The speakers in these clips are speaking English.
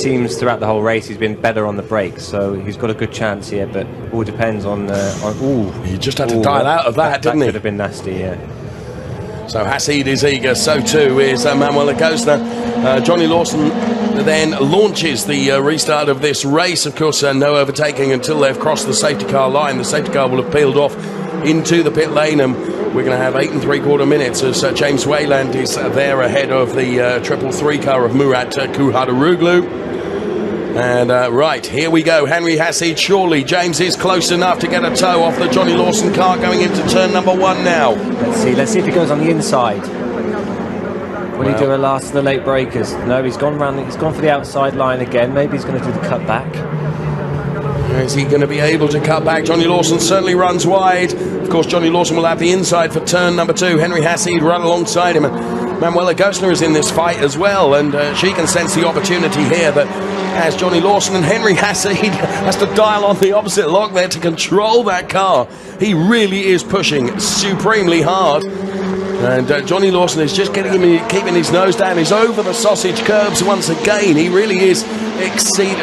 seems throughout the whole race he's been better on the brakes, so he's got a good chance here, but all depends on he just had to dial out of that, didn't he? That could have been nasty, yeah. So Hassid is eager, so too is Manuel Agostina. Johnny Lawson then launches the restart of this race. Of course, no overtaking until they've crossed the safety car line. The safety car will have peeled off into the pit lane, and we're going to have 8 3/4 minutes as James Wayland is there ahead of the 333 car of Murat Kuhadaroglu. And right, here we go. Henry Hassid, surely James is close enough to get a tow off the Johnny Lawson car going into turn number 1 now. Let's see if he goes on the inside. Will he do a last of the late breakers? No, he's gone for the outside line again. Maybe he's going to do the cut back. Is he going to be able to cut back? Johnny Lawson certainly runs wide. Of course, Johnny Lawson will have the inside for turn number 2. Henry Hassid right alongside him. Manuela Gosner is in this fight as well, and she can sense the opportunity here that as Johnny Lawson and Henry Hassid has to dial on the opposite lock there to control that car. He really is pushing supremely hard. And Johnny Lawson is just keeping his nose down. He's over the sausage curbs once again. He really is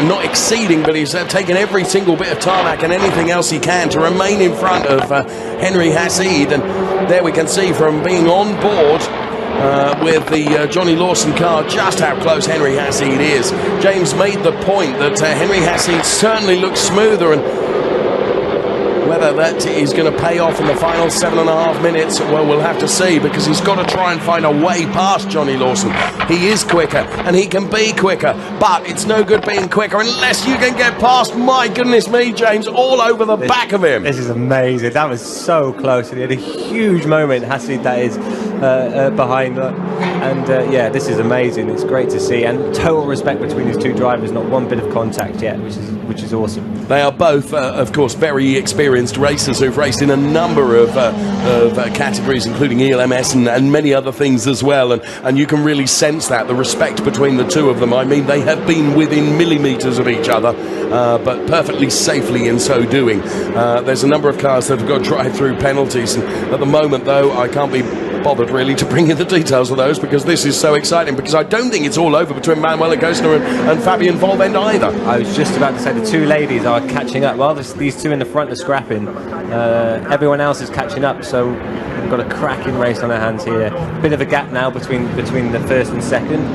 not exceeding, but he's taking every single bit of tarmac and anything else he can to remain in front of Henry Hassid. And there we can see from being on board with the Johnny Lawson car just how close Henry Hassid is. James made the point that Henry Hassid certainly looks smoother, and whether that is going to pay off in the final 7.5 minutes, well, we'll have to see, because he's got to try and find a way past Johnny Lawson. He is quicker, and he can be quicker, but it's no good being quicker unless you can get past, my goodness me, James, all over the back of him. This is amazing. That was so close, and he had a huge moment, Hassid, that is, behind that. And yeah, this is amazing. It's great to see, and total respect between these two drivers. Not one bit of contact yet, which is awesome. They are both, of course, very experienced racers who've raced in a number of categories, including ELMS and many other things as well. And you can really sense that, the respect between the two of them. I mean, they have been within millimetres of each other, but perfectly safely in so doing. There's a number of cars that have got drive-through penalties, and at the moment, though, I can't be bothered really to bring in the details of those, because this is so exciting, because I don't think it's all over between Manuela Gosner and Fabian Volvend either. I was just about to say the two ladies are catching up. While these two in the front are scrapping, everyone else is catching up, so we've got a cracking race on our hands here. Bit of a gap now between the first and second.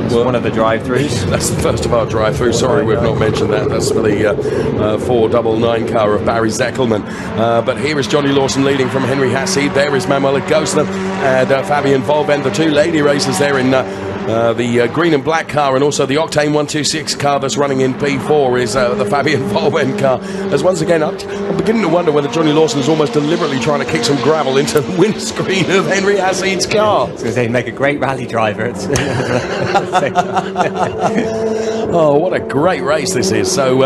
It's one of the drive-throughs. That's the first of our drive-throughs. Sorry, we've not mentioned that. That's for the 499 car of Barry Zeckelman. But here is Johnny Lawson leading from Henry Hassid. There is Manuela Gosner and Fabian Volvend, the two lady racers there in the green and black car, and also the Octane 126 car that's running in P4 is the Fabian Volvend car. As once again, I'm beginning to wonder whether Johnny Lawson is almost deliberately trying to kick some gravel into the windscreen of Henry Hassid's car. I was going to say, make a great rally driver. Oh, what a great race this is. So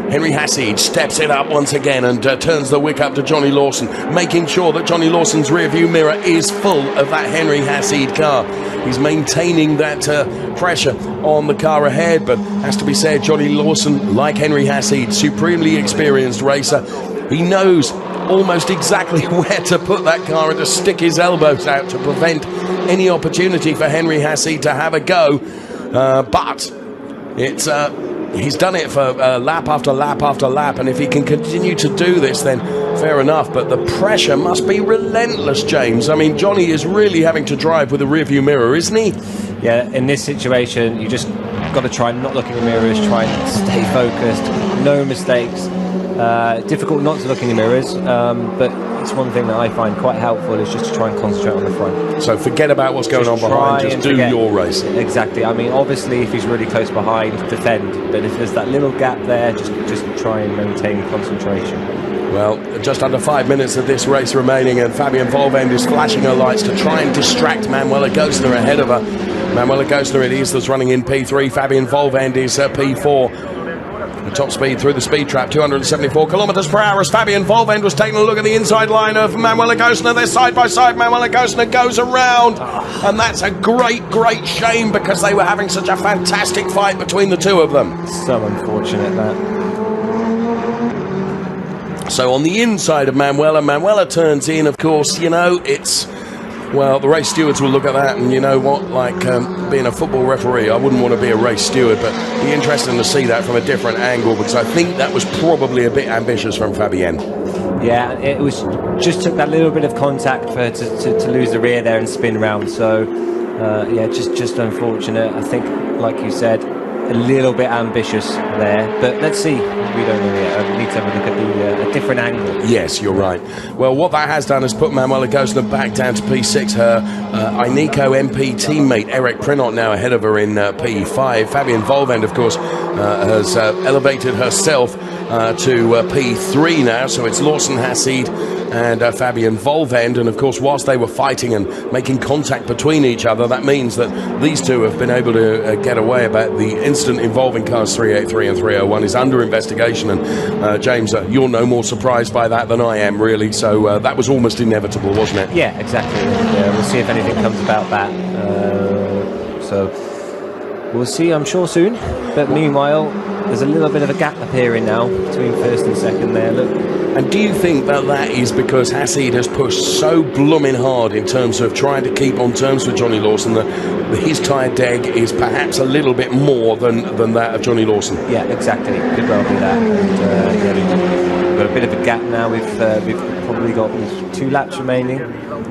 Henry Hassid steps it up once again and turns the wick up to Johnny Lawson, making sure that Johnny Lawson's rear view mirror is full of that Henry Hassid car. He's maintaining that pressure on the car ahead, but has to be said, Johnny Lawson, like Henry Hassid, supremely experienced racer. He knows almost exactly where to put that car and to stick his elbows out to prevent any opportunity for Henry Hassid to have a go. But it's he's done it for lap after lap after lap, and if he can continue to do this, then fair enough. But the pressure must be relentless, James. I mean, Johnny is really having to drive with a rearview mirror, isn't he? Yeah, in this situation, you just got to try not look in the mirrors, try and stay focused, no mistakes. Difficult not to look in the mirrors, but it's one thing that I find quite helpful is just to try and concentrate on the front. So forget about what's going on behind, just do your race. Exactly. I mean, obviously, if he's really close behind, defend. But if there's that little gap there, just try and maintain concentration. Well, just under 5 minutes of this race remaining, and Fabian Volvend is flashing her lights to try and distract Manuela Gosner ahead of her. Manuela Gosner it is that's running in P3. Fabian Volvend is P4. The top speed through the speed trap, 274 kilometres per hour, as Fabian Volvend was taking a look at the inside line of Manuela Gosner. They're side by side. Manuela Gosner goes around, and that's a great shame, because they were having such a fantastic fight between the two of them. So unfortunate, that. So on the inside of Manuela turns in, of course, you know, it's Well, the race stewards will look at that, and you know what, like being a football referee, I wouldn't want to be a race steward, but it'd be interesting to see that from a different angle, because I think that was probably a bit ambitious from Fabienne. Yeah, it was just took that little bit of contact for her to lose the rear there and spin round. So yeah, just unfortunate. I think, like you said, a little bit ambitious there, but let's see. We don't know yet. We need to have a look at a different angle. Yes, you're right. Well, what that has done is put Manuela Gosler back down to P6. Her Ineco MP teammate Eric Prinot now ahead of her in P5. Fabienne Volvend, of course, has elevated herself to P3 now, so it's Lawson Hassid and Fabienne Volvend, and of course whilst they were fighting and making contact between each other, that means that these two have been able to get away. About the incident involving cars 383 and 301 is under investigation, and James, you're no more surprised by that than I am, really, so that was almost inevitable, wasn't it? Yeah, exactly. We'll see if anything comes about that, so we'll see, I'm sure, soon. But meanwhile, there's a little bit of a gap appearing now between first and second there, look. And do you think that that is because Hassid has pushed so blooming hard in terms of trying to keep on terms with Johnny Lawson that his tyre deg is perhaps a little bit more than that of Johnny Lawson? Yeah, exactly. Could well be that. And, yeah, we've got a bit of a gap now. We've probably got 2 laps remaining,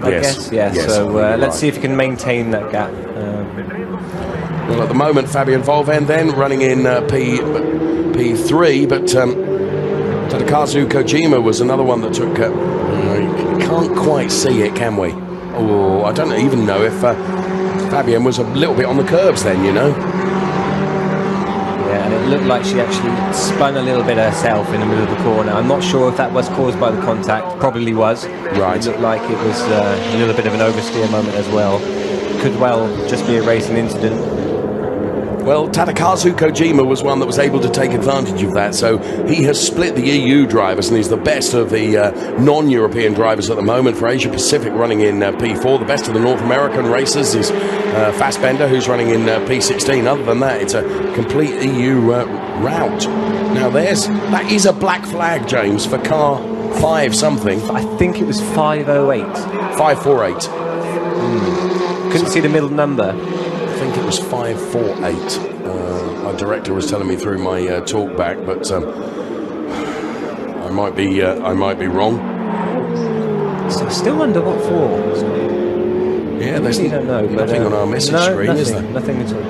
I guess. Yeah, yes, so let's see if we can maintain that gap. Well, at the moment, Fabienne Volvend then running in P3, but Tadakazu Kojima was another one that took... can't quite see it, can we? Oh, I don't even know if Fabienne was a little bit on the curbs then, you know? Yeah, and it looked like she actually spun a little bit herself in the middle of the corner. I'm not sure if that was caused by the contact. Probably was. Right. It looked like it was a little bit of an oversteer moment as well. Could well just be a racing incident. Well, Tadakazu Kojima was one that was able to take advantage of that, so he has split the EU drivers, and he's the best of the non-European drivers at the moment for Asia Pacific, running in P4. The best of the North American racers is Fassbender, who's running in P16. Other than that, it's a complete EU route. Now that is a black flag, James, for car 5 something. I think it was 508. 548. Couldn't see the middle number. I think it was 548. My director was telling me through my talk back, but I might be wrong. So still under what for? Yeah, there's don't know, nothing on our message screen, nothing, is there? Nothing at all.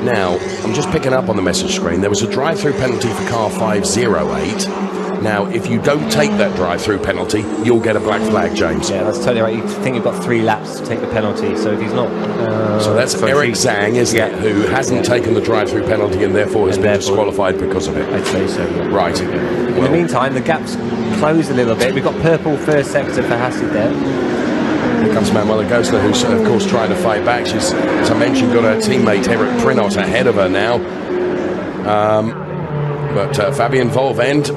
Now I'm just picking up on the message screen. There was a drive-through penalty for car 508. Now, if you don't take that drive-through penalty, you'll get a black flag, James. Yeah, that's totally right. You think you've got 3 laps to take the penalty, so if he's not... so that's Eric Zhang, isn't it, who hasn't taken the drive-through penalty and therefore has been disqualified because of it. I'd say so. Right. In the meantime, the gap's closed a little bit. We've got purple first sector for Hassid there. Here comes Manuela Gosler, who's, of course, trying to fight back. She's, as I mentioned, got her teammate Eric Prinot ahead of her now. But Fabienne Volvend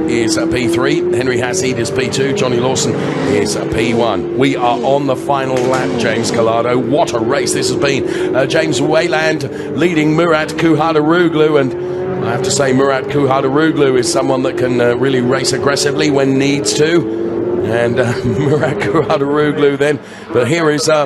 is P3, Henry Hassid is P2, Johnny Lawson is P1. We are on the final lap, James Collado. What a race this has been. James Wayland leading Murat Kuhadaroglu, and I have to say Murat Kuhadaroglu is someone that can really race aggressively when needs to. And Murat Kuhadaroglu then, but here is now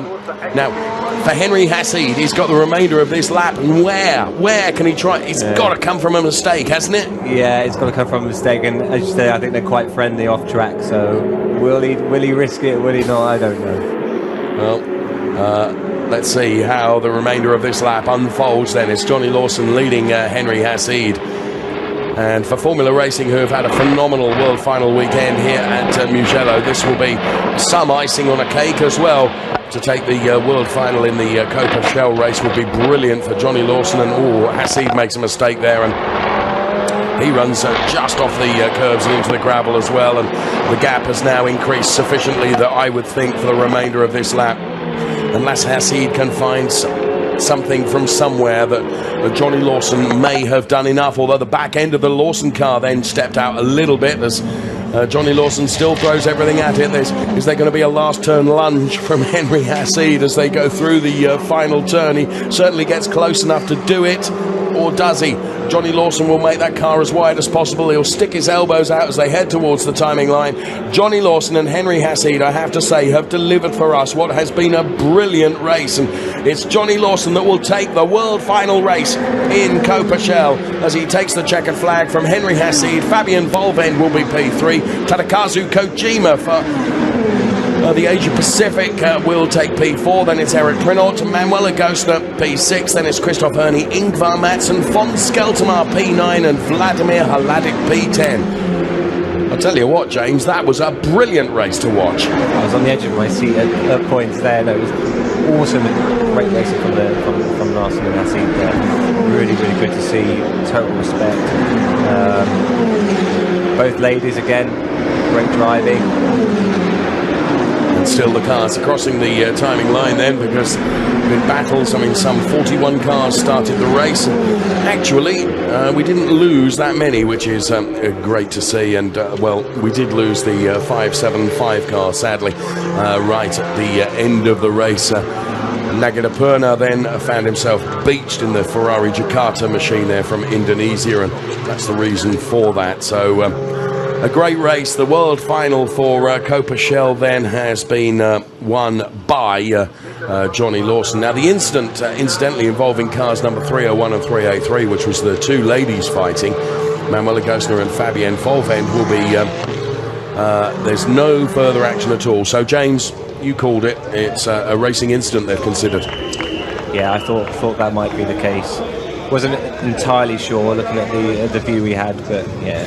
for Henry Hassid. He's got the remainder of this lap, and where can he try? It's got to come from a mistake, hasn't it? Yeah, it's got to come from a mistake, and as you say, I think they're quite friendly off track, so will he risk it, will he not? I don't know. Well, let's see how the remainder of this lap unfolds then. It's Johnny Lawson leading Henry Hassid. And for Formula Racing, who have had a phenomenal World Final weekend here at Mugello, this will be some icing on a cake as well. To take the World Final in the Coppa Shell race would be brilliant for Johnny Lawson. And Hassid makes a mistake there, and he runs just off the curbs and into the gravel as well. And the gap has now increased sufficiently that I would think for the remainder of this lap, unless Hassid can find something from somewhere, that Johnny Lawson may have done enough, although the back end of the Lawson car then stepped out a little bit as Johnny Lawson still throws everything at it. Is there going to be a last turn lunge from Henry Hassid as they go through the final turn? He certainly gets close enough to do it. or does he? Johnny Lawson will make that car as wide as possible. He'll stick his elbows out as they head towards the timing line. Johnny Lawson and Henry Hassid, I have to say, have delivered for us what has been a brilliant race. And it's Johnny Lawson that will take the world final race in Coppa as he takes the checkered flag from Henry Hassid. Fabian Volvend will be P3. Tadakazu Kojima for the Asia Pacific will take P4. Then it's Eric Prinot, Manuela Gostner P6. Then it's Christoph Ernie, Ingvar Madsen, von Skeltemar P9, and Vladimir Haladik P10. I'll tell you what, James, that was a brilliant race to watch. I was on the edge of my seat at points there. No, it was awesome, great racing from Larson and Hassid. Really, really good to see. Total respect. Both ladies again, great driving. And still the cars are crossing the timing line then, because in battles, I mean, some 41 cars started the race. Actually, we didn't lose that many, which is great to see. And, well, we did lose the 575 car, sadly, right at the end of the race. Nagita Purna then found himself beached in the Ferrari Jakarta machine there from Indonesia, and that's the reason for that. So a great race. The world final for Coppa Shell then has been won by Johnny Lawson. Now the incident incidentally involving cars number 301 and 383, which was the two ladies fighting, Manuela Gostner and Fabienne Volvend, will be there's no further action at all. So James, you called it. It's a racing incident they've considered. Yeah, I thought that might be the case. Wasn't entirely sure looking at the view we had, but yeah,